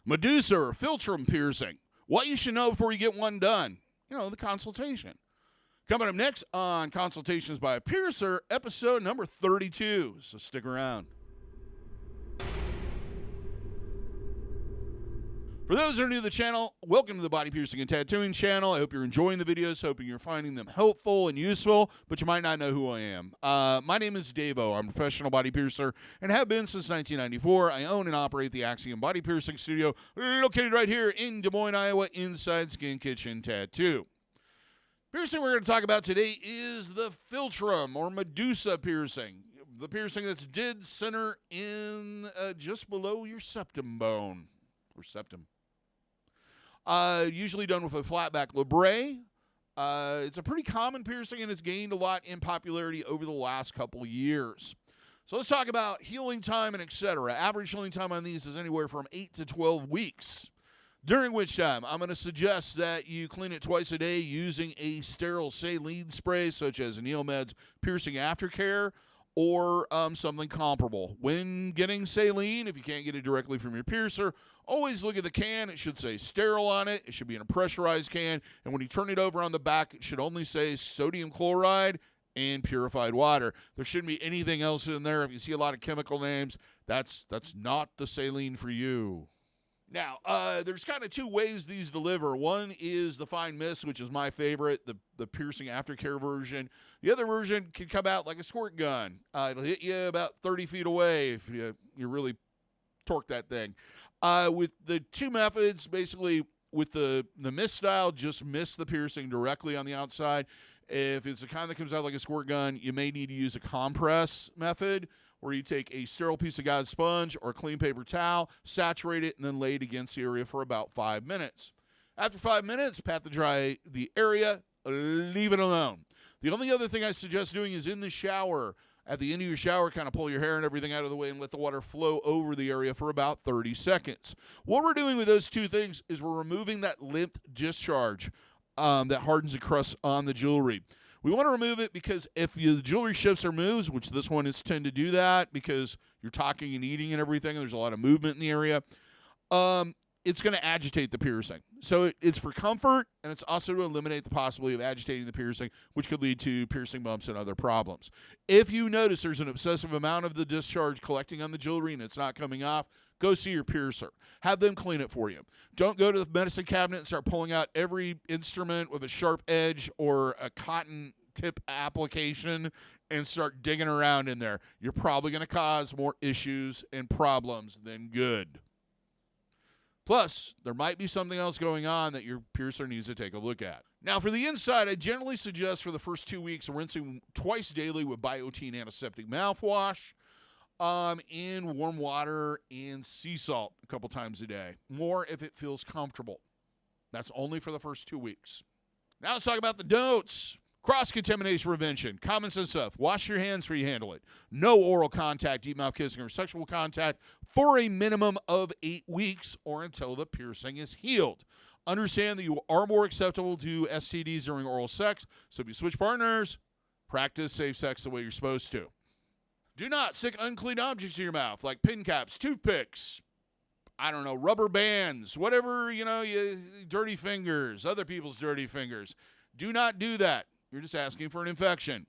Medusa or Philtrum Piercing. What you should know before you get one done. You know, the consultation. Coming up next on Consultations by a Piercer, episode number 32. So stick around. For those that are new to the channel, welcome to the Body Piercing and Tattooing channel. I hope you're enjoying the videos, hoping you're finding them helpful and useful, but you might not know who I am. My name is DaVo. I'm a professional body piercer and have been since 1994. I own and operate the Axiom Body Piercing Studio, located right here in Des Moines, Iowa, inside Skin Kitchen Tattoo. Piercing we're going to talk about today is the Philtrum or Medusa piercing. The piercing that's dead center in just below your septum bone, or septum. Usually done with a flat back labrae. It's a pretty common piercing and it's gained a lot in popularity over the last couple years. So let's talk about healing time and etc. Average healing time on these is anywhere from 8 to 12 weeks. During which time, I'm going to suggest that you clean it twice a day using a sterile saline spray, such as Neomed's Piercing Aftercare, or something comparable. When getting saline, if you can't get it directly from your piercer, always look at the can. It should say sterile on it. It should be in a pressurized can. And when you turn it over on the back, it should only say sodium chloride and purified water. There shouldn't be anything else in there. If you see a lot of chemical names, that's not the saline for you. Now, there's kind of two ways these deliver. One is the fine mist, which is my favorite, the Piercing Aftercare version. The other version can come out like a squirt gun. It'll hit you about 30 feet away if you really torque that thing. With the two methods, basically with the mist style, just mist the piercing directly on the outside. If it's the kind that comes out like a squirt gun, you may need to use a compress method, where you take a sterile piece of God's sponge or a clean paper towel, saturate it, and then lay it against the area for about 5 minutes. After 5 minutes, pat to dry the area, leave it alone. The only other thing I suggest doing is in the shower. At the end of your shower, kind of pull your hair and everything out of the way and let the water flow over the area for about 30 seconds. What we're doing with those two things is we're removing that limped discharge that hardens the crust on the jewelry. We want to remove it because if the jewelry shifts or moves, which this one is tend to do that because you're talking and eating and everything, and there's a lot of movement in the area, it's going to agitate the piercing. So it's for comfort, and it's also to eliminate the possibility of agitating the piercing, which could lead to piercing bumps and other problems. If you notice there's an excessive amount of the discharge collecting on the jewelry and it's not coming off, go see your piercer. Have them clean it for you. Don't go to the medicine cabinet and start pulling out every instrument with a sharp edge or a cotton tip application and start digging around in there. You're probably going to cause more issues and problems than good. Plus, there might be something else going on that your piercer needs to take a look at. Now, for the inside, I generally suggest for the first 2 weeks rinsing twice daily with Biotin antiseptic mouthwash, in warm water and sea salt a couple times a day. More if it feels comfortable. That's only for the first 2 weeks. Now let's talk about the don'ts. Cross-contamination prevention. Common sense stuff. Wash your hands before you handle it. No oral contact, deep mouth kissing, or sexual contact for a minimum of 8 weeks or until the piercing is healed. Understand that you are more acceptable to STDs during oral sex, so if you switch partners, practice safe sex the way you're supposed to. Do not stick unclean objects in your mouth, like pin caps, toothpicks, I don't know, rubber bands, whatever, dirty fingers, other people's dirty fingers. Do not do that. You're just asking for an infection.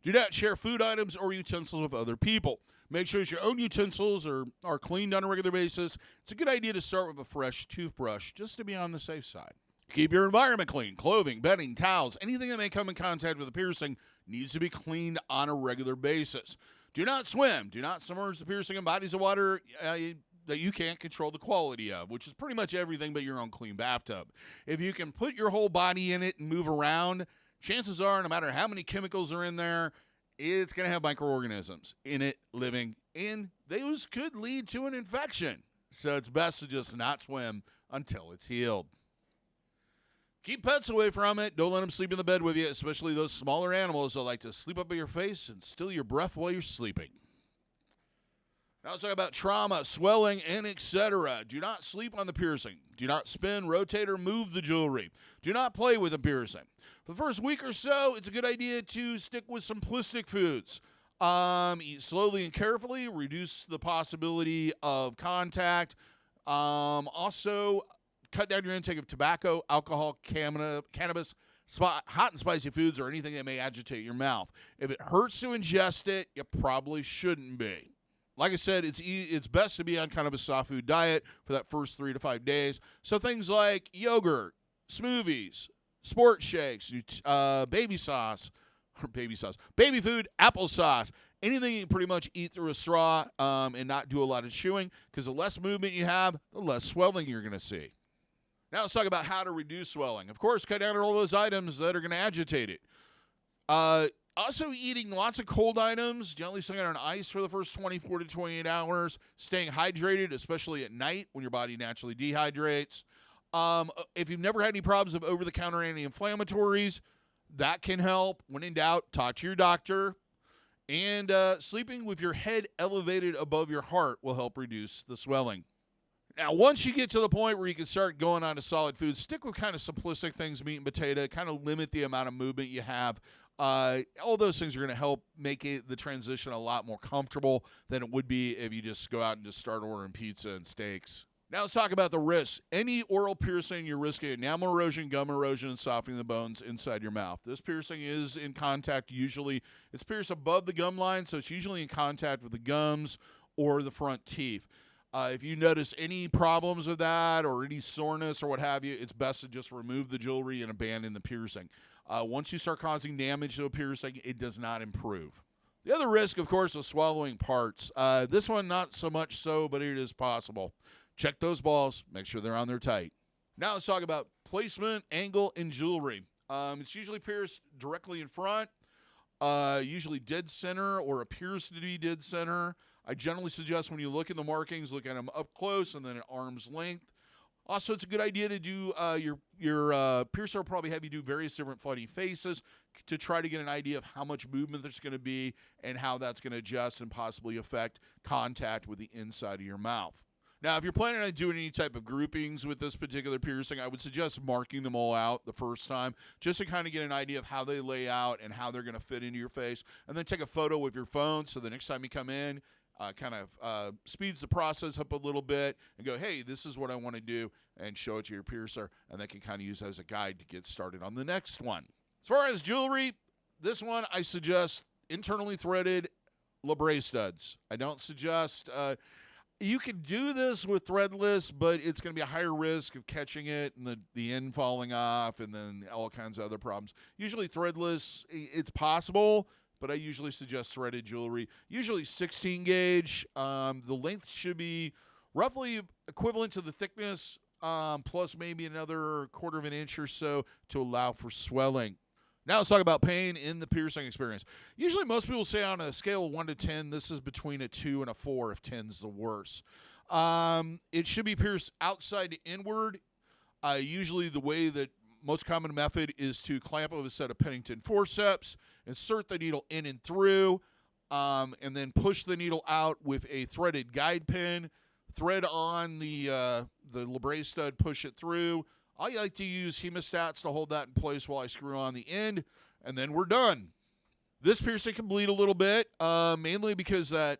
Do not share food items or utensils with other people. Make sure that your own utensils are cleaned on a regular basis. It's a good idea to start with a fresh toothbrush just to be on the safe side. Keep your environment clean. Clothing, bedding, towels, anything that may come in contact with a piercing needs to be cleaned on a regular basis. Do not swim. Do not submerge the piercing in bodies of water that you can't control the quality of, which is pretty much everything but your own clean bathtub. If you can put your whole body in it and move around, chances are, no matter how many chemicals are in there, it's going to have microorganisms in it living, and those could lead to an infection. So it's best to just not swim until it's healed. Keep pets away from it. Don't let them sleep in the bed with you, especially those smaller animals that like to sleep up in your face and steal your breath while you're sleeping. Now let's talk about trauma, swelling, and etc. Do not sleep on the piercing. Do not spin, rotate, or move the jewelry. Do not play with the piercing. For the first week or so, it's a good idea to stick with simplistic foods. Eat slowly and carefully. Reduce the possibility of contact. Also, cut down your intake of tobacco, alcohol, cannabis, hot and spicy foods, or anything that may agitate your mouth. If it hurts to ingest it, you probably shouldn't be. Like I said, it's best to be on kind of a soft food diet for that first 3 to 5 days. So things like yogurt, smoothies, sport shakes, baby food, applesauce, anything you can pretty much eat through a straw and not do a lot of chewing, because the less movement you have, the less swelling you're going to see. Now let's talk about how to reduce swelling. Of course, cut down on all those items that are going to agitate it. Also, eating lots of cold items, generally staying on ice for the first 24 to 28 hours, staying hydrated, especially at night when your body naturally dehydrates. If you've never had any problems of over-the-counter anti-inflammatories, that can help. When in doubt, talk to your doctor. And sleeping with your head elevated above your heart will help reduce the swelling. Now, once you get to the point where you can start going on to solid foods, stick with kind of simplistic things, meat and potato, kind of limit the amount of movement you have. All those things are going to help make the transition a lot more comfortable than it would be if you just go out and just start ordering pizza and steaks. Now let's talk about the risks. Any oral piercing, you're risking enamel erosion, gum erosion, and softening the bones inside your mouth. This piercing is in contact usually. It's pierced above the gum line, so it's usually in contact with the gums or the front teeth. If you notice any problems with that or any soreness or what have you, it's best to just remove the jewelry and abandon the piercing. Once you start causing damage to a piercing, it does not improve. The other risk, of course, is swallowing parts. This one, not so much so, but it is possible. Check those balls. Make sure they're on there tight. Now let's talk about placement, angle, and jewelry. It's usually pierced directly in front, usually dead center or appears to be dead center. I generally suggest when you look at the markings, look at them up close and then at arm's length. Also, it's a good idea to do your piercer will probably have you do various different funny faces to try to get an idea of how much movement there's going to be and how that's going to adjust and possibly affect contact with the inside of your mouth. Now, if you're planning on doing any type of groupings with this particular piercing, I would suggest marking them all out the first time just to kind of get an idea of how they lay out and how they're going to fit into your face. And then take a photo with your phone so the next time you come in, kind of speeds the process up a little bit and go, hey, this is what I want to do, and show it to your piercer, and they can kind of use that as a guide to get started on the next one. As far as jewelry, this one I suggest internally threaded labret studs. I don't suggest you can do this with threadless, but it's going to be a higher risk of catching it and the end falling off and then all kinds of other problems. Usually threadless, it's possible, but I usually suggest threaded jewelry. Usually 16 gauge. The length should be roughly equivalent to the thickness, plus maybe another quarter of an inch or so to allow for swelling. Now let's talk about pain in the piercing experience. Usually most people say on a scale of 1 to 10, this is between a 2 and a 4 if 10's the worst. It should be pierced outside to inward. Usually the way that most common method is to clamp with a set of Pennington forceps, insert the needle in and through, and then push the needle out with a threaded guide pin, thread on the labret stud, push it through. I like to use hemostats to hold that in place while I screw on the end, and then we're done. This piercing can bleed a little bit, mainly because that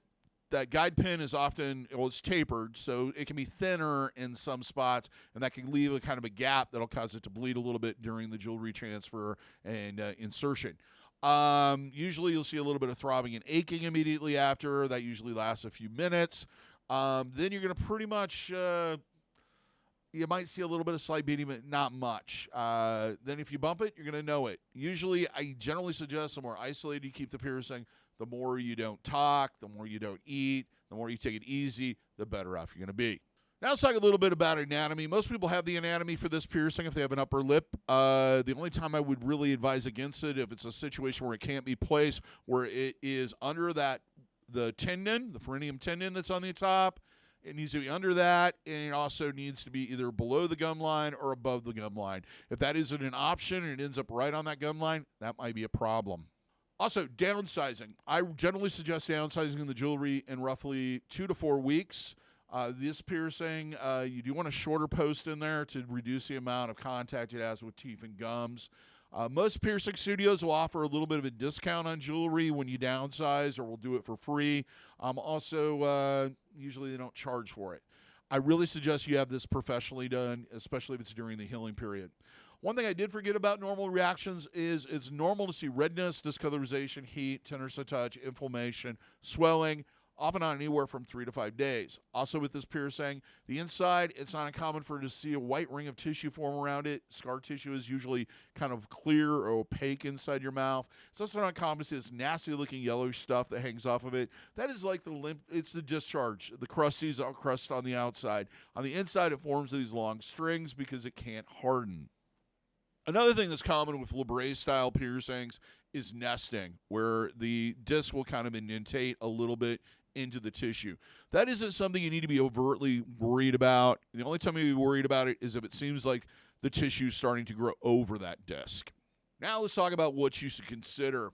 guide pin is often, it's tapered, so it can be thinner in some spots, and that can leave a kind of a gap that'll cause it to bleed a little bit during the jewelry transfer and insertion. Usually you'll see a little bit of throbbing and aching immediately after. That usually lasts a few minutes. Then you're going to pretty much... you might see a little bit of slight beating, but not much. Then if you bump it, you're going to know it. Usually, I generally suggest the more isolated you keep the piercing, the more you don't talk, the more you don't eat, the more you take it easy, the better off you're going to be. Now let's talk a little bit about anatomy. Most people have the anatomy for this piercing if they have an upper lip. The only time I would really advise against it if it's a situation where it can't be placed, where it is under the tendon, the perineum tendon that's on the top. It needs to be under that, and it also needs to be either below the gum line or above the gum line. If that isn't an option and it ends up right on that gum line, that might be a problem. Also, downsizing. I generally suggest downsizing the jewelry in roughly 2 to 4 weeks. This piercing, you do want a shorter post in there to reduce the amount of contact it has with teeth and gums. Most piercing studios will offer a little bit of a discount on jewelry when you downsize, or will do it for free. Also, usually they don't charge for it. I really suggest you have this professionally done, especially if it's during the healing period. One thing I did forget about normal reactions is it's normal to see redness, discolorization, heat, tenderness to touch, inflammation, swelling, often on anywhere from 3 to 5 days. Also with this piercing, the inside, it's not uncommon for to see a white ring of tissue form around it. Scar tissue is usually kind of clear or opaque inside your mouth. It's also not uncommon to see this nasty looking yellowish stuff that hangs off of it. That is like the lymph, it's the discharge, the crusties crust on the outside. On the inside, it forms these long strings because it can't harden. Another thing that's common with Libre style piercings is nesting, where the disc will kind of indentate a little bit into the tissue. That isn't something you need to be overtly worried about. The only time you'd be worried about it is if it seems like the tissue is starting to grow over that disc. Now let's talk about what you should consider.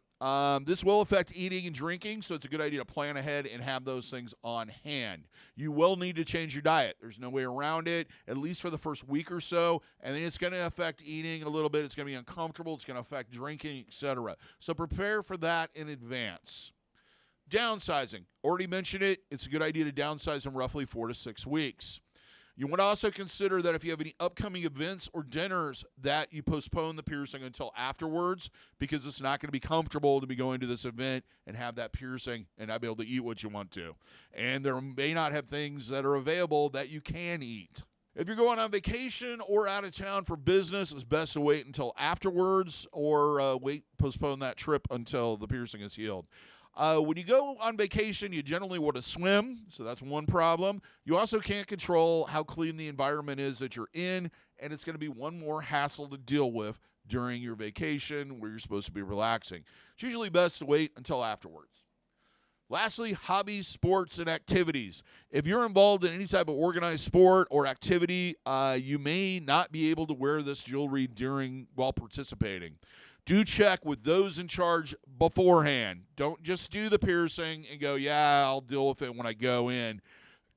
This will affect eating and drinking, so it's a good idea to plan ahead and have those things on hand. You will need to change your diet. There's no way around it, at least for the first week or so, and then it's going to affect eating a little bit. It's going to be uncomfortable. It's going to affect drinking, etc. So prepare for that in advance. Downsizing. Already mentioned it. It's a good idea to downsize in roughly 4 to 6 weeks. You want to also consider that if you have any upcoming events or dinners that you postpone the piercing until afterwards, because it's not going to be comfortable to be going to this event and have that piercing and not be able to eat what you want to. And there may not have things that are available that you can eat. If you're going on vacation or out of town for business, it's best to wait until afterwards or postpone that trip until the piercing is healed. When you go on vacation, you generally want to swim, so that's one problem. You also can't control how clean the environment is that you're in, and it's going to be one more hassle to deal with during your vacation where you're supposed to be relaxing. It's usually best to wait until afterwards. Lastly, hobbies, sports, and activities. If you're involved in any type of organized sport or activity, you may not be able to wear this jewelry while participating. Do check with those in charge beforehand. Don't just do the piercing and go, yeah, I'll deal with it when I go in.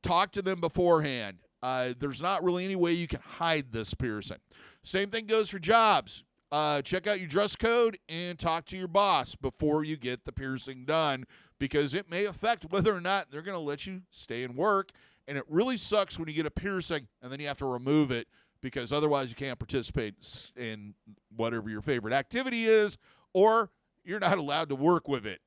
Talk to them beforehand. There's not really any way you can hide this piercing. Same thing goes for jobs. Check out your dress code and talk to your boss before you get the piercing done, because it may affect whether or not they're going to let you stay and work. And it really sucks when you get a piercing and then you have to remove it, because otherwise you can't participate in whatever your favorite activity is, or you're not allowed to work with it.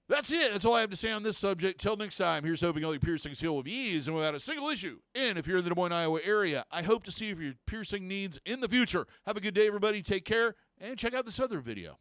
That's it. That's all I have to say on this subject. Till next time, here's hoping all your piercings heal with ease and without a single issue. And if you're in the Des Moines, Iowa area, I hope to see you for your piercing needs in the future. Have a good day, everybody. Take care, and check out this other video.